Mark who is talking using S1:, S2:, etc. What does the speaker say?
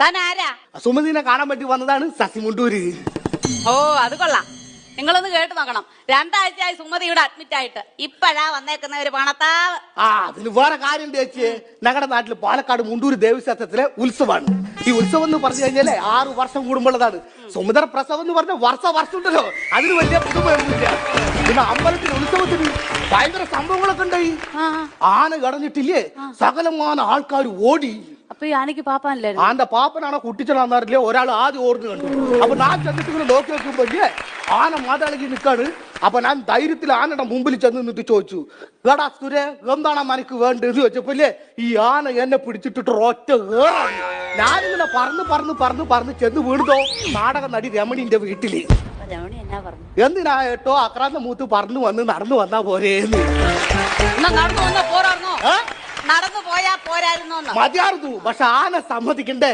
S1: താൻ ആരാ?
S2: സുമതിനെ കാണാൻ വേണ്ടി വന്നതാണ് ശശിമുണ്ടൂര്.
S1: ഓ അത് കൊള്ളാം. നിങ്ങളൊന്ന് കേട്ട് നോക്കണം. 2 ആഴ്ചയായി സുമതി ഇവിടെ അഡ്മിറ്റ് ആയിട്ട്. ഇപ്പഴാ വന്നേക്കുന്ന ഒരു പണത്താവ്.
S2: അതിന് വേറെ കാര്യം ചേച്ചിയെ, ഞങ്ങളുടെ നാട്ടില് പാലക്കാട് മുണ്ടൂര് ദേവീക്ഷേത്രത്തിലെ ഉത്സവമാണ്. ഈ ഉത്സവം എന്ന് പറഞ്ഞു കഴിഞ്ഞാല് 6 വർഷം കൂടുമ്പോഴതാണ്. സുമതര പ്രസവം എന്ന് പറഞ്ഞ വർഷം ഉണ്ടല്ലോ, അതിന് വലിയ പുതുമയൊന്നുമില്ല. പിന്നെ അമ്പലത്തിൽ ഉത്സവത്തിന് ഭയങ്കര സംഭവങ്ങളൊക്കെ ഉണ്ടായി. ആന കടഞ്ഞിട്ടില്ലേ, സകലമാന ആൾക്കാർ ഓടി.
S1: അപ്പൊ ഈ ആനയ്ക്ക് പാപ്പാനല്ലേ?
S2: ആന്റെ പാപ്പനാണോ കുട്ടിച്ചനാന്നറിയില്ലേ, ഒരാൾ ആദ്യം ഓടുന്നു കണ്ടു. അപ്പൊ ഞാൻ ചെന്നിട്ട് ഇങ്ങനെ നോക്കി നോക്കുമ്പോ ആന മാതാളകി നിൽക്കാണ്. അപ്പൊ ഞാൻ ധൈര്യത്തിൽ ആനയുടെ മുമ്പിൽ ചെന്ന് നിന്നിട്ട് ചോദിച്ചു, എടാ സുരേ, എന്താണ് മനക്ക് വേണ്ടത് ചോദിച്ചപ്പോലെ ഈ ആന എന്നെ പിടിച്ചിട്ടിട്ട് ഒറ്റ ഏറാണ്. ഞാനിങ്ങനെ പറന്ന് ചെന്ന് വീണതോ നാടക നടി രമണിന്റെ വീട്ടില്. എന്തിനാ ഏട്ടോ അക്രാന്ത മൂത്ത് നടന്നു വന്നാ പോരേന്ന്.
S1: നടന്നു പോയാ പോരായിരുന്നു.
S2: മതിയായിരുന്നു, പക്ഷെ ആന സമ്മതിക്കണ്ടേ.